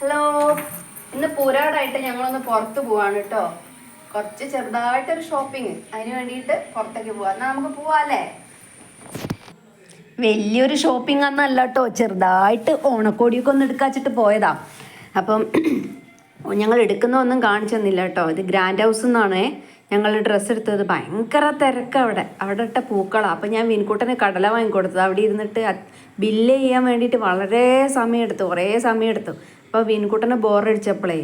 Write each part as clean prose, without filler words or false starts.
Hello, ഇന്ന് പൂരാടായിട്ട് ഞങ്ങളൊന്ന് പുറത്ത് പോവാണ് കേട്ടോ. കുറച്ച് ചെറുതായിട്ടൊരു ഷോപ്പിങ്, അതിന് വേണ്ടിയിട്ട് പുറത്തേക്ക് പോവാം. എന്നാൽ നമുക്ക് പോവാല്ലേ? വലിയൊരു ഷോപ്പിംഗ് ഒന്നല്ല കേട്ടോ, ചെറുതായിട്ട് ഓണക്കോടിയൊക്കെ ഒന്ന് എടുക്കാച്ചിട്ട് പോയതാ. അപ്പം ഞങ്ങൾ എടുക്കുന്നതൊന്നും കാണിച്ചു തന്നില്ല കേട്ടോ. ഇത് ഗ്രാൻഡ് ഹൗസ് നിന്നാണേ ഞങ്ങൾ ഡ്രസ്സ് എടുത്തത്. ഭയങ്കര തിരക്ക് അവിടെ ഇട്ട പൂക്കളാണ്. അപ്പം ഞാൻ വിൻകുട്ടന് കടല വാങ്ങിക്കൊടുത്തത്. അവിടെ ഇരുന്നിട്ട് ബില്ല് ചെയ്യാൻ വേണ്ടിയിട്ട് വളരെ സമയമെടുത്തു, കുറേ സമയമെടുത്തു. അപ്പോൾ വിൻകുട്ടനെ ബോറടിച്ചപ്പോഴേ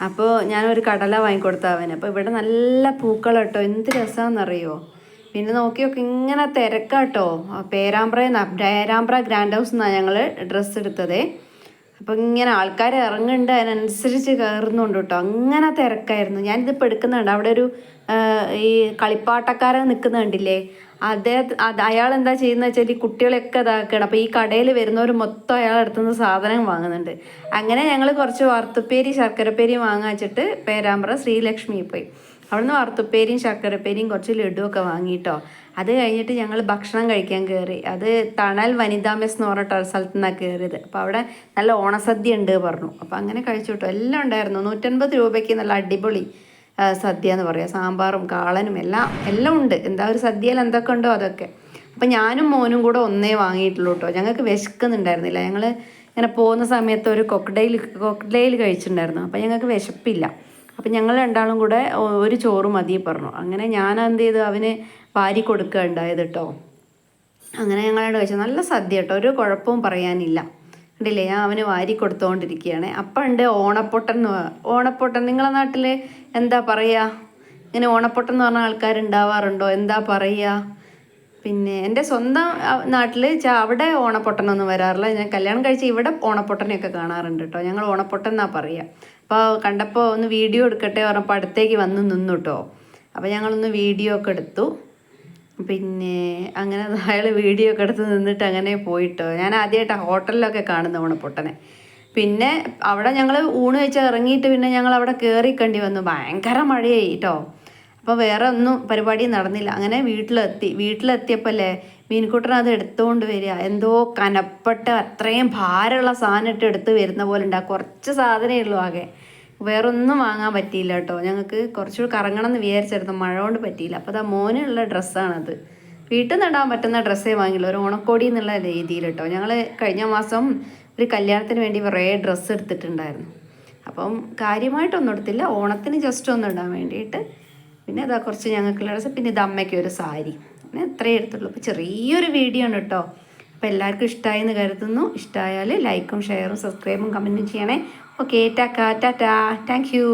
അപ്പോൾ ഞാനൊരു കടല വാങ്ങിക്കൊടുത്ത അവന്. അപ്പോൾ ഇവിടെ നല്ല പൂക്കൾ കേട്ടോ, എന്ത് രസമാണെന്നറിയോ. പിന്നെ നോക്കിയൊക്കെ ഇങ്ങനെ തിരക്കാട്ടോ. പേരാമ്പ്ര ഗ്രാൻഡ് ഹൗസ് നിന്നാണ് ഞങ്ങൾ ഡ്രസ്സ് എടുത്തത്. അപ്പോൾ ഇങ്ങനെ ആൾക്കാർ ഇറങ്ങുന്നുണ്ട്, അതിനനുസരിച്ച് കയറുന്നുണ്ട് കേട്ടോ. അങ്ങനെ തിരക്കായിരുന്നു. ഞാനിതിപ്പോൾ എടുക്കുന്നുണ്ട്. അവിടെ ഒരു ഈ കളിപ്പാട്ടക്കാരൻ നിൽക്കുന്ന കണ്ടില്ലേ, അയാൾ എന്താ ചെയ്യുന്നത് വെച്ചാൽ ഈ കുട്ടികളെയൊക്കെ ഇതാക്കണം. അപ്പോൾ ഈ കടയിൽ വരുന്നവർ മൊത്തം അയാൾ അടുത്തുനിന്ന് സാധനം വാങ്ങുന്നുണ്ട്. അങ്ങനെ ഞങ്ങൾ കുറച്ച് വറുത്തുപ്പേരി ശർക്കരപ്പേരി വാങ്ങാൻ വെച്ചിട്ട് പേരാമ്പ്ര ശ്രീലക്ഷ്മി പോയി. അവിടുന്ന് വറുത്തുപ്പേരിയും ശർക്കരപ്പേരിയും കുറച്ച് ലഡുവൊക്കെ വാങ്ങിയിട്ടോ. അത് കഴിഞ്ഞിട്ട് ഞങ്ങൾ ഭക്ഷണം കഴിക്കാൻ കയറി. അത് തണൽ വനിതാ മെസ് എന്ന് പറഞ്ഞിട്ട് സ്ഥലത്തു നിന്നാണ് കയറിയത്. അപ്പോൾ അവിടെ നല്ല ഓണസദ്യ ഉണ്ട് പറഞ്ഞു. അപ്പോൾ അങ്ങനെ കഴിച്ചു കേട്ടോ. എല്ലാം ഉണ്ടായിരുന്നു. 150 രൂപയ്ക്ക് നല്ല അടിപൊളി സദ്യ എന്ന് പറയുക. സാമ്പാറും കാളനും എല്ലാം ഉണ്ട്. എന്താ ഒരു സദ്യയിൽ എന്തൊക്കെ ഉണ്ടോ അതൊക്കെ. അപ്പം ഞാനും മോനും കൂടെ ഒന്നേ വാങ്ങിയിട്ടുള്ളൂ കേട്ടോ. ഞങ്ങൾക്ക് വിശക്കുന്നുണ്ടായിരുന്നില്ല. ഞങ്ങൾ ഇങ്ങനെ പോകുന്ന സമയത്ത് ഒരു കൊക്കഡെയിൽ കഴിച്ചിട്ടുണ്ടായിരുന്നു. അപ്പം ഞങ്ങൾക്ക് വിശപ്പില്ല. അപ്പം ഞങ്ങൾ രണ്ടാളും കൂടെ ഒരു ചോറ് മതി പറഞ്ഞു. അങ്ങനെ ഞാൻ എന്ത് ചെയ്തു, അവന് വാരി കൊടുക്കുക ഉണ്ടായത് കേട്ടോ. അങ്ങനെ ഞങ്ങളോട് കഴിച്ചു. നല്ല സദ്യ കേട്ടോ, ഒരു കുഴപ്പവും പറയാനില്ല. കണ്ടില്ലേ, ഞാൻ അവന് വാരി കൊടുത്തുകൊണ്ടിരിക്കുകയാണ്. അപ്പം ഉണ്ട് ഓണപ്പൊട്ടൻ നിങ്ങളെ നാട്ടിൽ എന്താ പറയുക? ഇങ്ങനെ ഓണപ്പൊട്ടൻ എന്ന് പറഞ്ഞ ആൾക്കാരുണ്ടാവാറുണ്ടോ? എന്താ പറയുക? പിന്നെ എൻ്റെ സ്വന്തം നാട്ടിൽ അവിടെ ഓണപ്പൊട്ടനൊന്നും വരാറില്ല. ഞാൻ കല്യാണം കഴിച്ച് ഇവിടെ ഓണപ്പൊട്ടനെയൊക്കെ കാണാറുണ്ട് കേട്ടോ. ഞങ്ങൾ ഓണപ്പൊട്ടൻ എന്നാണ് പറയുക. അപ്പോൾ കണ്ടപ്പോൾ ഒന്ന് വീഡിയോ എടുക്കട്ടെ പറഞ്ഞപ്പോൾ അടുത്തേക്ക് വന്ന് നിന്നു കേട്ടോ. അപ്പോൾ ഞങ്ങളൊന്ന് വീഡിയോ ഒക്കെ എടുത്തു. പിന്നെ അങ്ങനെ അയാൾ വീഡിയോ ഒക്കെ എടുത്ത് നിന്നിട്ട് അങ്ങനെ പോയിട്ടോ. ഞാൻ ആദ്യമായിട്ടാണ് ഹോട്ടലിലൊക്കെ കാണുന്ന ഓണപ്പൊട്ടനെ. പിന്നെ അവിടെ ഞങ്ങൾ ഊണ് വെച്ച് ഇറങ്ങിയിട്ട് പിന്നെ ഞങ്ങൾ അവിടെ കയറിക്കേണ്ടി വന്നു. ഭയങ്കര മഴയായി കേട്ടോ. അപ്പോൾ വേറെ ഒന്നും പരിപാടി നടന്നില്ല. അങ്ങനെ വീട്ടിലെത്തിയപ്പോൾ അല്ലേ മീൻകുട്ടൻ അത് എടുത്തുകൊണ്ട് വരിക. എന്തോ കനപ്പെട്ട അത്രയും ഭാരമുള്ള സാധനം ഇട്ട് എടുത്ത് വരുന്ന പോലെ ഉണ്ടാകും. കുറച്ച് സാധനമേ ഉള്ളൂ ആകെ. വേറൊന്നും വാങ്ങാൻ പറ്റിയില്ല കേട്ടോ. ഞങ്ങൾക്ക് കുറച്ചുകൂടി കറങ്ങണം എന്ന് വിചാരിച്ചിരുന്നു, മഴ കൊണ്ട് പറ്റിയില്ല. അപ്പോൾ അതാ മോനുള്ള ഡ്രസ്സാണത്. വീട്ടിൽ നിന്ന് ഇടാൻ പറ്റുന്ന ഡ്രസ്സേ വാങ്ങിയുള്ളൂ, ഒരു ഓണക്കോടി എന്നുള്ള രീതിയിൽ കേട്ടോ. ഞങ്ങൾ കഴിഞ്ഞ മാസം ഒരു കല്യാണത്തിന് വേണ്ടി കുറേ ഡ്രസ്സ് എടുത്തിട്ടുണ്ടായിരുന്നു. അപ്പം കാര്യമായിട്ടൊന്നും എടുത്തില്ല, ഓണത്തിന് ജസ്റ്റ് ഒന്ന് ഇടാൻ വേണ്ടിയിട്ട്. പിന്നെ അതാ കുറച്ച് ഞങ്ങൾക്കുള്ള ഡ്രസ്സ്, പിന്നെ ഇത് അമ്മയ്ക്ക് ഒരു സാരി. പിന്നെ എത്രയേ എടുത്തുള്ളൂ. അപ്പോൾ ചെറിയൊരു വീഡിയോ ആണ് കേട്ടോ. അപ്പോൾ എല്ലാവർക്കും ഇഷ്ടമായി എന്ന് കരുതുന്നു. ഇഷ്ടമായാൽ ലൈക്കും ഷെയറും സബ്സ്ക്രൈബും കമൻറ്റും ചെയ്യണേ. ഓക്കെ, ടാറ്റാ. Thank U.